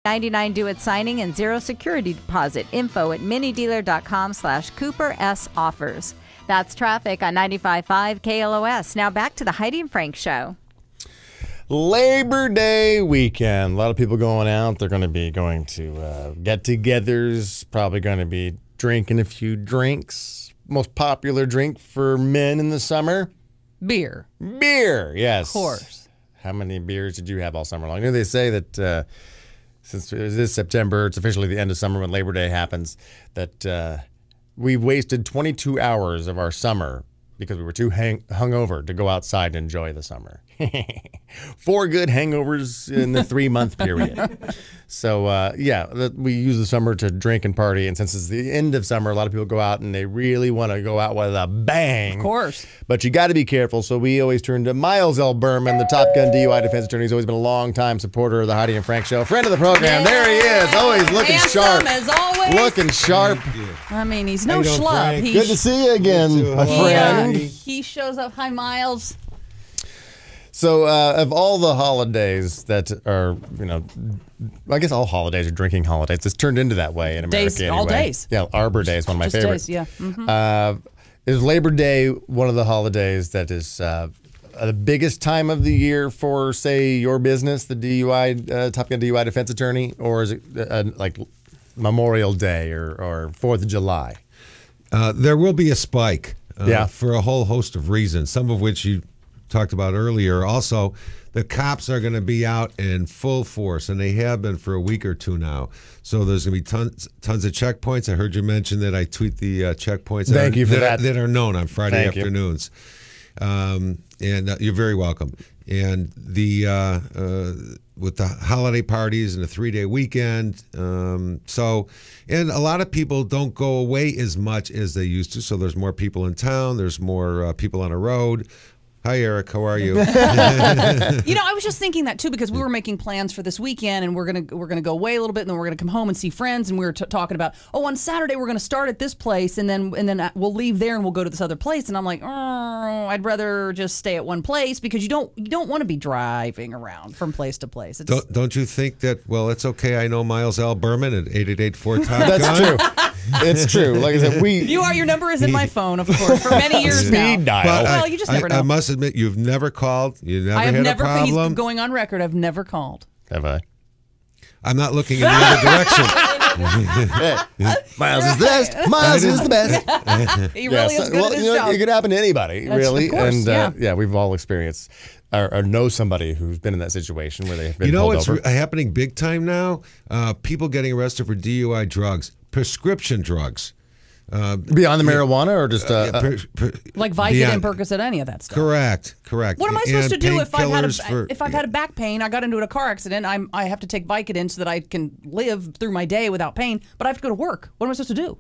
$99 do-it signing and 0 security deposit. Info at minidealer.com/Cooper S offers. That's traffic on 95.5 KLOS. Now back to the Heidi and Frank Show. Labor Day weekend. A lot of people going out. They're going to be going to get-togethers. Probably going to be drinking a few drinks. Most popular drink for men in the summer? Beer. Beer, yes. Of course. How many beers did you have all summer long? You know, they say that since it is September, it's officially the end of summer when Labor Day happens, that we've wasted 22 hours of our summer because we were too hungover to go outside and enjoy the summer. 4 good hangovers in the 3-month period. So, yeah, we use the summer to drink and party. And since it's the end of summer, a lot of people go out and they really want to go out with a bang. Of course. But you got to be careful. So we always turn to MYLES BERMAN, the Top Gun DUI defense attorney. He's always been a long-time supporter of the Heidi and Frank Show. Friend of the program. Yeah. There he is. Always looking Handsome sharp. as always. Looking sharp. I mean, he's no schlub. Frank? Good to see you again, my He, friend. he shows up. Hi, Miles. So, of all the holidays that are, you know, I guess all holidays are drinking holidays. It's turned into that way in America. Days, anyway. all days. Yeah, Arbor Day is one of my Just favorites. days, yeah. Mm-hmm. Is Labor Day one of the holidays that is the biggest time of the year for, say, your business, the DUI, Top Gun DUI defense attorney, or is it like Memorial Day or 4th of July? There will be a spike Yeah. for a whole host of reasons, some of which you talked about earlier. Also, the cops are going to be out in full force, and they have been for a week or two now. So there's going to be tons of checkpoints. I heard you mention that I tweet the checkpoints. Thank you for that. That are known on Friday Thank you. afternoons. And you're very welcome. And the with the holiday parties and the 3-day weekend, and a lot of people don't go away as much as they used to. So there's more people in town. There's more people on the road. Hi, Eric. How are you? You know, I was just thinking that too because we were making plans for this weekend, and we're gonna go away a little bit, and then we're gonna come home and see friends. And we were talking about, on Saturday we're gonna start at this place, and then we'll leave there and we'll go to this other place. And I'm like, I'd rather just stay at one place because you don't want to be driving around from place to place. Don't you think that? Well, it's okay. I know Miles L. Berman at 888-4-TOP. That's true. It's true. Like I said, your number is in my phone, of course, for many years now. Speed dial. But Well, you just never know. I must admit, you've never called. You never had a problem. He's going on record. I've never called. Have I? I'm not looking in the other direction. Miles is the best. Miles is the best. He really is good at his job. It could happen to anybody, really. Of course, and yeah. we've all experienced or know somebody who's been in that situation where they've been You know pulled what's over. happening big time now? People getting arrested for DUI drugs, prescription drugs. Beyond the marijuana or just Like Vicodin and Percocet, any of that stuff. Correct. What am I supposed to do if I've painkillers had a back pain? I got into a car accident. I have to take Vicodin so that I can live through my day without pain. But I have to go to work. What am I supposed to do?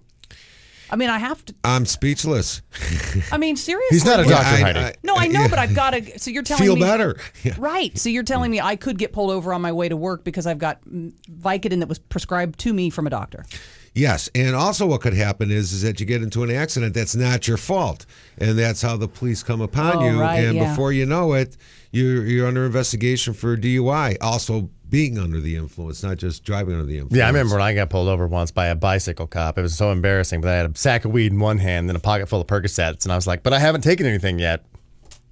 I mean, I have to. I'm speechless. I mean, seriously. He's not a doctor, Heidi. No, I know, but I've got to. So you're telling feel me better. Yeah. Right. So you're telling me I could get pulled over on my way to work because I've got Vicodin that was prescribed to me from a doctor. Yes, and also what could happen is that you get into an accident that's not your fault, and that's how the police come upon you. Right, and yeah. before you know it, you're under investigation for DUI. Also, being under the influence, not just driving under the influence. Yeah, I remember when I got pulled over once by a bicycle cop. It was so embarrassing, but I had a sack of weed in one hand and a pocket full of Percocets, and I was like, but I haven't taken anything yet.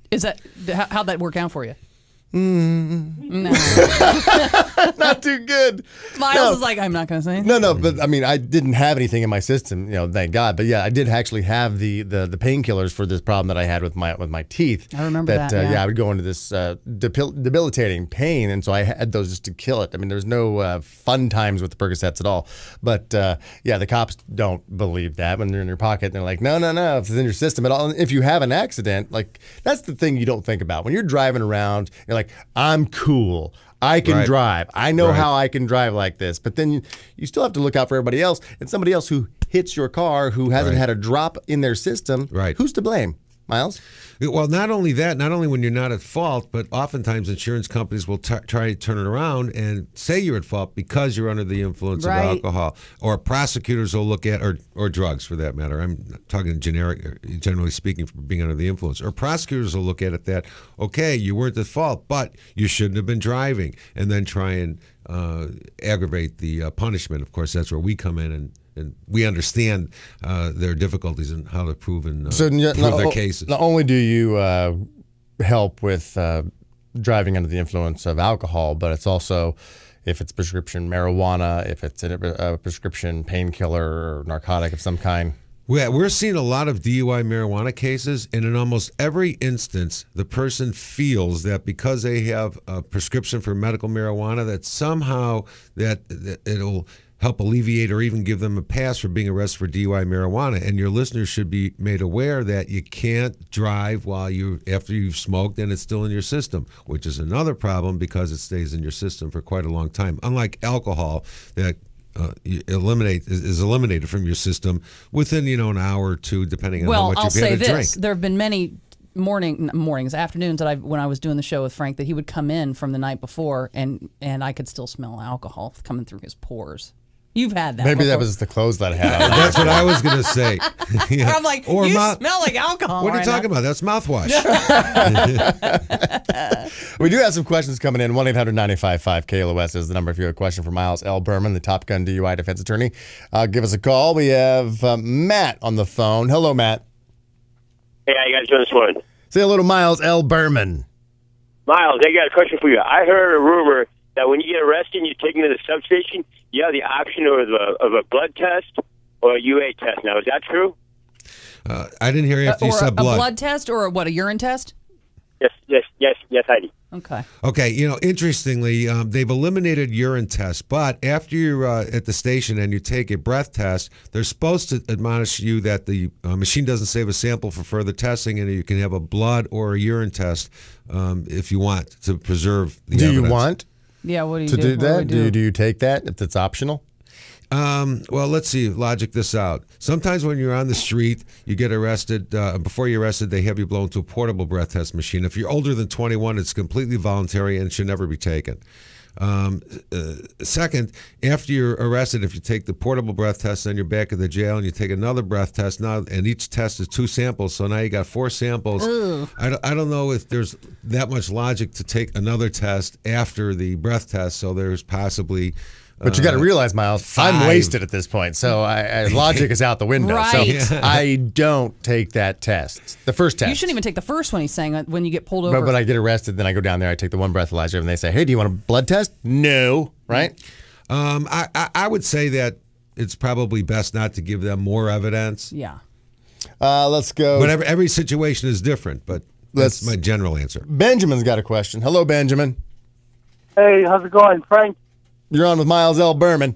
Is that how'd that work out for you? No. Not too good. Miles is like, I'm not going to say anything. No, but I mean, I didn't have anything in my system, thank God. But yeah, I did actually have the painkillers for this problem that I had with my teeth. I remember that. Yeah, I would go into this debilitating pain, and so I had those just to kill it. I mean, there's no fun times with the Percocets at all. But yeah, the cops don't believe that when they're in your pocket. They're like, no, if it's in your system at all. And if you have an accident, like that's the thing you don't think about when you're driving around. You're like, I'm cool. I can drive. I know how I can drive like this. But then you still have to look out for everybody else. And somebody else who hits your car who hasn't had a drop in their system, who's to blame? Miles? Well, not only that, not only when you're not at fault, but oftentimes insurance companies will try to turn it around and say you're at fault because you're under the influence of alcohol. Or prosecutors will look at, or drugs for that matter. I'm talking generally speaking, for being under the influence. Or prosecutors will look at it that, okay, you weren't at fault, but you shouldn't have been driving, and then try and aggravate the punishment. Of course, that's where we come in and we understand their difficulties and how to prove their cases. Not only do you help with driving under the influence of alcohol, but it's also if it's prescription marijuana, if it's a prescription painkiller or narcotic of some kind. We're seeing a lot of DUI marijuana cases, and in almost every instance, the person feels that because they have a prescription for medical marijuana, that somehow that it'll help alleviate or even give them a pass for being arrested for DUI marijuana. And your listeners should be made aware that you can't drive after you've smoked and it's still in your system, which is another problem because it stays in your system for quite a long time. Unlike alcohol, that is eliminated from your system within an hour or two, depending on how much you've had to drink. There have been many afternoons that when I was doing the show with Frank, that he would come in from the night before and I could still smell alcohol coming through his pores. You've had that. Maybe before. that was the clothes that I had. That's what I was going to say. Yeah. I'm like, you smell like alcohol. What are you talking about? That's mouthwash. We do have some questions coming in. 1-800-955-KLOS is the number if you have a question for Miles L. Berman, the Top Gun DUI defense attorney. Give us a call. We have Matt on the phone. Hello, Matt. Hey, how you guys doing this morning? Say hello to Miles L. Berman. Miles, I got a question for you. I heard a rumor that when you get arrested and you're taken to the substation, you have the option of a blood test or a UA test. Now, is that true? I didn't hear you after you said blood. A blood test or a urine test? Yes, Heidi. Okay. Interestingly, they've eliminated urine tests, but after you're at the station and you take a breath test, they're supposed to admonish you that the machine doesn't save a sample for further testing, and you can have a blood or a urine test if you want to preserve the evidence. Do you want? Yeah, what do you to do that? Do you take that if it's optional? Well, let's see. Logic this out. Sometimes when you're on the street, you get arrested. Before you're arrested, they have you blown to a portable breath test machine. If you're older than 21, it's completely voluntary and should never be taken. Second, after you're arrested, if you take the portable breath test, then you're back at the jail and you take another breath test now, and each test is 2 samples. So now you got 4 samples. I don't know if there's that much logic to take another test after the breath test. So there's possibly. But you got to realize, Miles, I'm wasted at this point, so logic is out the window. Right. So I don't take that test, the first test. You shouldn't even take the first one. He's saying when you get pulled over. But when I get arrested, then I go down there, I take the one breathalyzer, and they say, "Hey, do you want a blood test?" No, right? I would say that it's probably best not to give them more evidence. Yeah. Let's go. But every situation is different. But that's my general answer. Benjamin's got a question. Hello, Benjamin. Hey, how's it going, Frank? You're on with Miles L. Berman.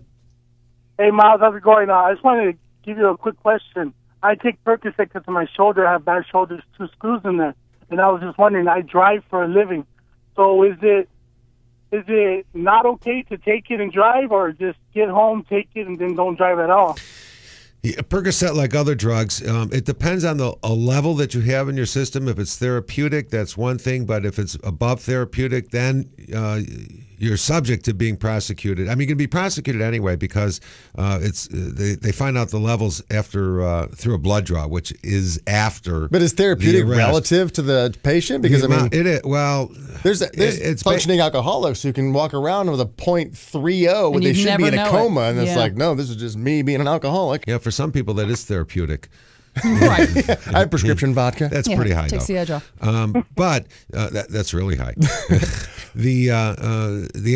Hey, Miles, how's it going? I just wanted to give you a quick question. I take Percocet because of my shoulder. I have bad shoulders, 2 screws in there. And I was just wondering, I drive for a living. So is it not okay to take it and drive, or just get home, take it, and then don't drive at all? Yeah, Percocet, like other drugs, it depends on a level that you have in your system. If it's therapeutic, that's one thing. But if it's above therapeutic, then you're subject to being prosecuted. I mean, you can be prosecuted anyway because they find out the levels after through a blood draw, which is after. But is therapeutic relative to the patient? Because it is. Well, there's functioning alcoholics who can walk around with a .30 when they should be in a coma, and it's like, no, this is just me being an alcoholic. Yeah, for some people that is therapeutic. Right. I have prescription vodka. That's pretty high. Takes the edge off. But that's really high. The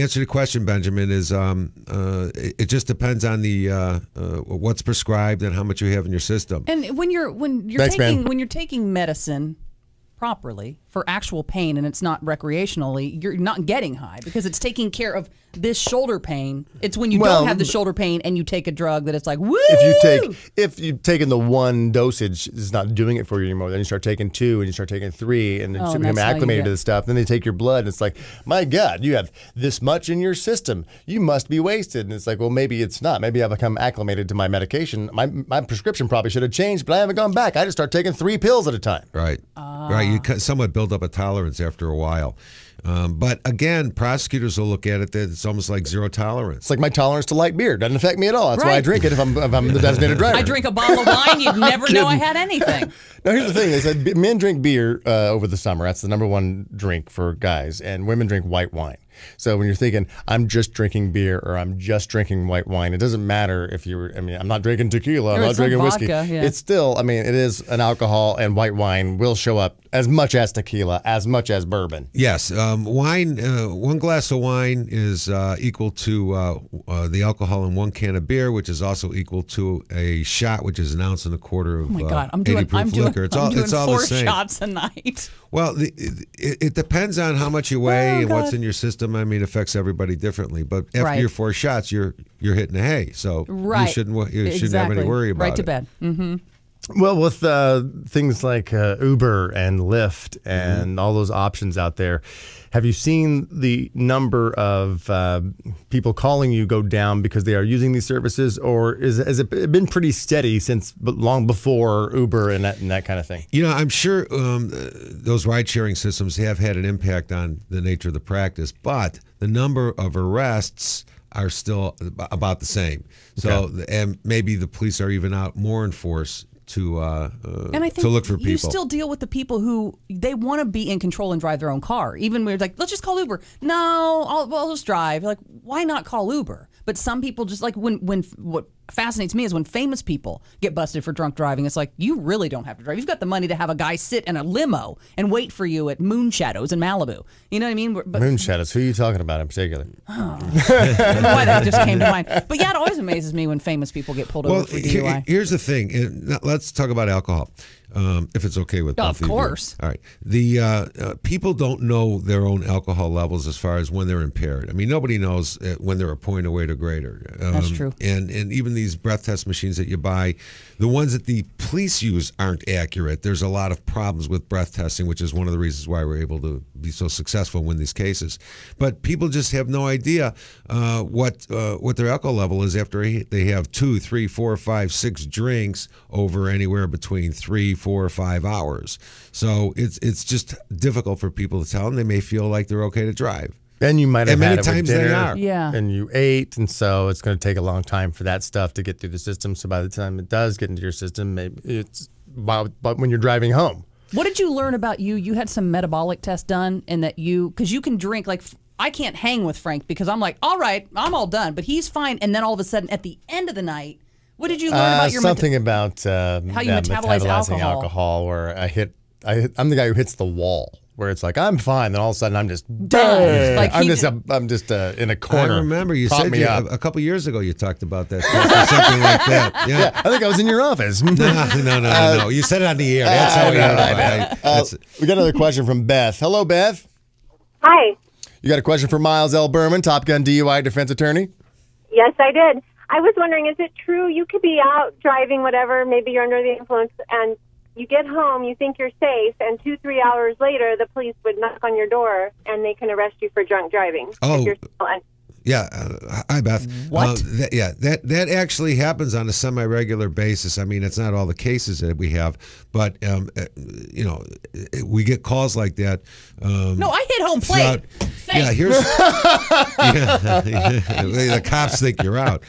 answer to the question, Benjamin, is it just depends on the what's prescribed and how much you have in your system. And when you're taking medicine properly for actual pain and it's not recreationally, you're not getting high because it's taking care of this shoulder pain. It's when you don't have the shoulder pain and you take a drug that it's like, woo! If you've taken the one dosage, it's not doing it for you anymore. Then you start taking 2 and you start taking 3 and then you become acclimated to the stuff. Then they take your blood and it's like, my God, you have this much in your system. You must be wasted. And it's like, well, maybe it's not. Maybe I've become acclimated to my medication. My prescription probably should have changed, but I haven't gone back. I just start taking 3 pills at a time. Right. Right. You somewhat build up a tolerance after a while. But again, prosecutors will look at it that it's almost like zero tolerance. It's like my tolerance to light beer. Doesn't affect me at all. That's why I drink it if I'm the designated driver. I drink a bottle of wine, you'd never know I had anything. Now, here's the thing. They said men drink beer over the summer. That's the #1 drink for guys. And women drink white wine. So when you're thinking, I'm just drinking beer or I'm just drinking white wine, it doesn't matter if you're, I mean, I'm not drinking tequila, I'm not drinking whiskey. Vodka, yeah. It's still, I mean, it is an alcohol, and white wine will show up as much as tequila, as much as bourbon. Yes. Wine, one glass of wine is equal to the alcohol in one can of beer, which is also equal to a shot, which is an ounce and a quarter of 80 proof liquor. It's all doing the 4 same. shots a night. Well, it depends on how much you weigh and what's in your system. I mean, it affects everybody differently. But after your 4 shots, you're hitting the hay, so you shouldn't have any worry about it. Right to bed. Mm-hmm. Well, with things like Uber and Lyft and all those options out there, have you seen the number of people calling you go down because they are using these services, or has it been pretty steady since long before Uber and that kind of thing? You know, I'm sure those ride-sharing systems have had an impact on the nature of the practice, but the number of arrests are still about the same. So, and maybe the police are even out more in force to and I think to look for people. You still deal with the people who they want to be in control and drive their own car. Even when it's like, let's just call Uber. No, I'll just drive. You're like, why not call Uber? But some people just like when what fascinates me is when famous people get busted for drunk driving. It's like, you really don't have to drive. You've got the money to have a guy sit in a limo and wait for you at Moon Shadows in Malibu. You know what I mean? But, Moon Shadows. Who are you talking about in particular? I don't know why that just came to mind. But yeah, it always amazes me when famous people get pulled over for DUI. Here's the thing. Let's talk about alcohol, if it's okay with both of you. Of course. All right. The people don't know their own alcohol levels as far as when they're impaired. I mean, nobody knows when they're a point away to greater. That's true. And even these breath test machines that you buy, the ones that the police use aren't accurate. There's a lot of problems with breath testing, which is one of the reasons why we're able to be so successful and win these cases. But people just have no idea what their alcohol level is after they have 2, 3, 4, 5, 6 drinks over anywhere between 3, 4, or 5 hours. So it's just difficult for people to tell, and they may feel like they're okay to drive. Then you might have many had it with times dinner, they are. Yeah. And you ate, and so it's going to take a long time for that stuff to get through the system. So by the time it does get into your system, maybe it's but when you're driving home. What did you learn about you? You had some metabolic test done, and that because you can drink like. I can't hang with Frank because I'm like, all right, I'm all done, but he's fine. And then all of a sudden, at the end of the night, what did you learn about your something about how you metabolize metabolizing alcohol? Where I'm the guy who hits the wall. Where it's like, I'm fine, then all of a sudden I'm just done. Like I'm just in a corner. I remember you said a couple years ago you talked about that, something like that. Yeah, I think I was in your office. No. You said it on the air. That's how we had it. We got another question from Beth. Hello, Beth. Hi. You got a question for Miles L. Berman, Top Gun DUI defense attorney? Yes, I did. I was wondering, is it true you could be out driving, whatever, maybe you're under the influence, and you get home, you think you're safe, and 2-3 hours later, the police would knock on your door and they can arrest you for drunk driving? Oh, yeah. Hi, Beth. What? That actually happens on a semi-regular basis. I mean, it's not all the cases that we have, but we get calls like that. No, I hit home plate. Yeah, the cops think you're out.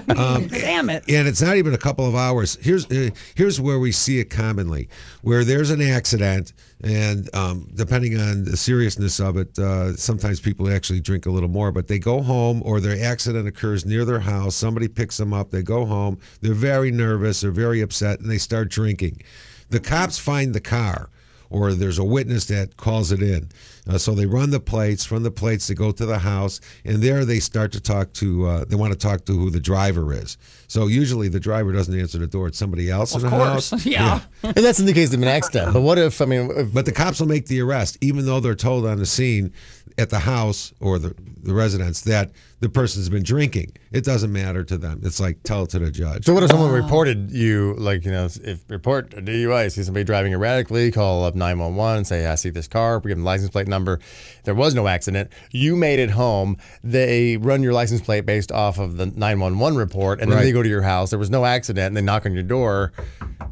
Damn it! And it's not even a couple of hours. Here's where we see it commonly, where there's an accident, and depending on the seriousness of it, sometimes people actually drink a little more. But they go home, or their accident occurs near their house. Somebody picks them up. They go home. They're very nervous. They're very upset, and they start drinking. The cops find the car, or there's a witness that calls it in. So they run the plates. From the plates, they go to the house, and there they start to talk to. They want to talk to who the driver is. So usually the driver doesn't answer the door; it's somebody else in the house. Yeah. And that's in the case of an accident. But what if? But the cops will make the arrest, even though they're told on the scene at the house or the residence that the person's been drinking. It doesn't matter to them. It's like, tell it to the judge. So what if someone reported you, like, if report a DUI, see somebody driving erratically, call up 911 and say, I see this car, we give them the license plate number. There was no accident. You made it home. They run your license plate based off of the 911 report, and then they go to your house. There was no accident, and they knock on your door.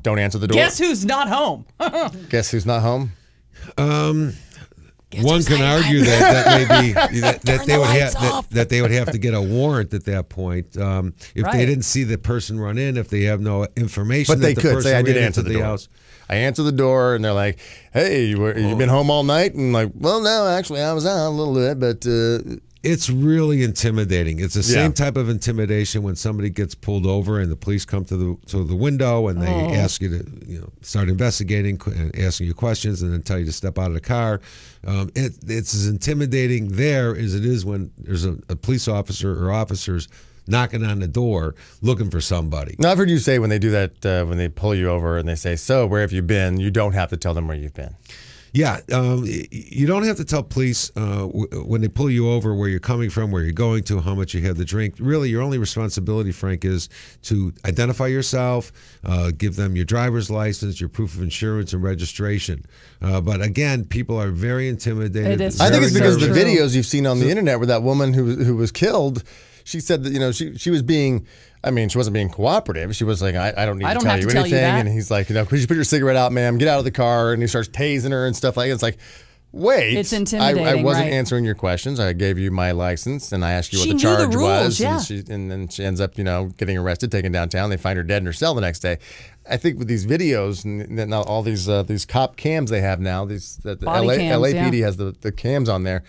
Don't answer the door. Guess who's not home? Guess who's not home? one can argue that maybe that they would have to get a warrant at that point if they didn't see the person run in, if they have no information. But they the could say, "I did ran answer into the door." house. I answer the door, and they're like, "Hey, you been home all night?" And I'm like, "Well, no, actually, I was out a little bit, but." It's really intimidating. It's the same type of intimidation when somebody gets pulled over and the police come to the window and they ask you to start investigating and asking you questions and then tell you to step out of the car. It's as intimidating there as it is when there's a police officer or officers knocking on the door looking for somebody. Now, I've heard you say when they do that, when they pull you over and they say, "So, where have you been?" You don't have to tell them where you've been. Yeah, you don't have to tell police when they pull you over where you're coming from, where you're going to, how much you had to drink. Really, your only responsibility, Frank, is to identify yourself, give them your driver's license, your proof of insurance and registration. But again, people are very intimidated. I think it's because of the videos you've seen on the internet where that woman who was killed, she said that she was being. I mean, she wasn't being cooperative. She was like, I don't need to tell you anything. And he's like, could you put your cigarette out, ma'am? Get out of the car. And he starts tasing her and stuff like that. It's like, wait. It's intimidating, I wasn't answering your questions. I gave you my license, and I asked you what the charge was. Yeah. And then she ends up, getting arrested, taken downtown. They find her dead in her cell the next day. I think with these videos and now all these cop cams they have now, the LAPD has the cams on there.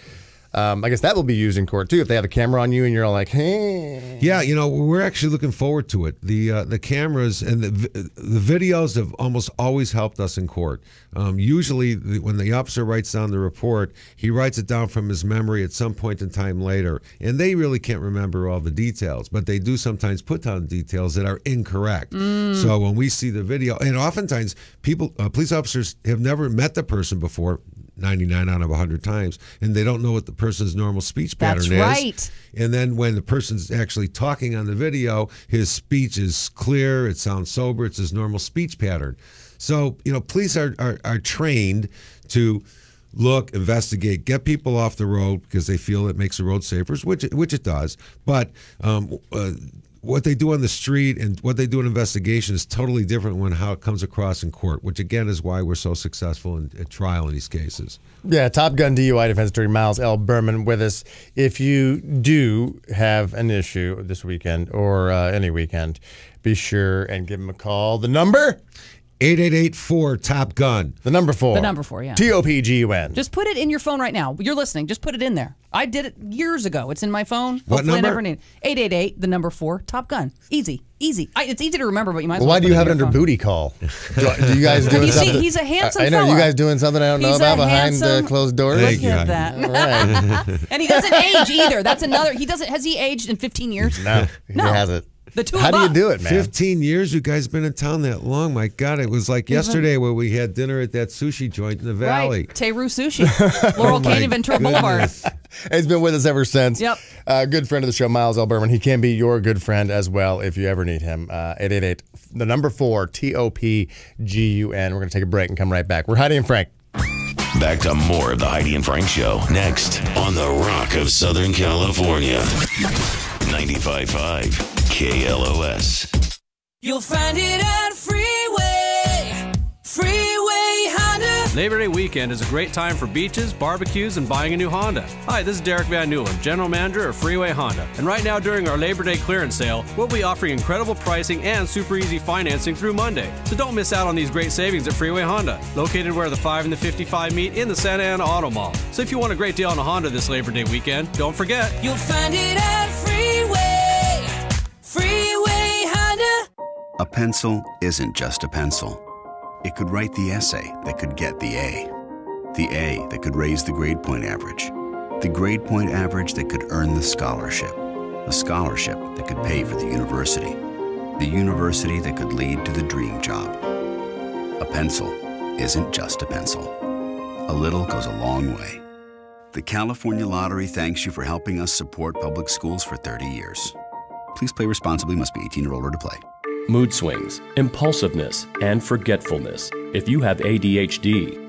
I guess that will be used in court too if they have a camera on you and you're all like, "Hey." Yeah, we're actually looking forward to it. The cameras and the videos have almost always helped us in court. Usually, when the officer writes down the report, he writes it down from his memory at some point in time later, and they really can't remember all the details, but they do sometimes put down details that are incorrect. So when we see the video, and oftentimes police officers have never met the person before. 99 out of 100 times, and they don't know what the person's normal speech pattern is. That's right. And then when the person's actually talking on the video, his speech is clear, it sounds sober, it's his normal speech pattern. So, police are trained to look, investigate, get people off the road because they feel it makes the road safer, which it does. But what they do on the street and what they do in investigation is totally different when how it comes across in court, which again is why we're so successful at trial in these cases. Yeah, Top Gun DUI defense attorney Miles L. Berman with us. If you do have an issue this weekend or any weekend, be sure and give him a call. The number? 888-4-TOP-GUN. The number 4. The number 4, yeah. TOPGUN. Just put it in your phone right now. You're listening. Just put it in there. I did it years ago. It's in my phone. What Hopefully number? I never need it. 888, the number 4, Top Gun. Easy. Easy. It's easy to remember, but you might as well. Why do you have it under phone. booty call? Do you guys doing something? He's a handsome I know fella. you guys doing something I don't know about behind the closed doors. Thank you. Look at that. All right. And he doesn't age either. That's another. Has he aged in 15 years? No, he hasn't. The two How of do you us. do it, man? 15 years? You guys been in town that long? My God, it was like yesterday where we had dinner at that sushi joint in the valley. Right. Teru Sushi. Laurel Canyon, Ventura Boulevard. He's been with us ever since. Yep. Good friend of the show, Miles L. Berman. He can be your good friend as well if you ever need him. 888, the number 4, TOPGUN. We're going to take a break and come right back. We're Heidi and Frank. Back to more of the Heidi and Frank Show next on the Rock of Southern California. 95.5 KLOS. You'll find it at Freeway Honda. Labor Day weekend is a great time for beaches, barbecues, and buying a new Honda. Hi, this is Derek Van Newland, General Manager of Freeway Honda. And right now during our Labor Day clearance sale, we'll be offering incredible pricing and super easy financing through Monday. So don't miss out on these great savings at Freeway Honda, located where the 5 and the 55 meet in the Santa Ana Auto Mall. So if you want a great deal on a Honda this Labor Day weekend, don't forget, You'll find it at Freeway Honda. A pencil isn't just a pencil. It could write the essay that could get the A that could raise the grade point average, the grade point average that could earn the scholarship that could pay for the university that could lead to the dream job. A pencil isn't just a pencil. A little goes a long way. The California Lottery thanks you for helping us support public schools for 30 years. Please play responsibly, must be 18 or older to play. Mood swings, impulsiveness, and forgetfulness. If you have ADHD,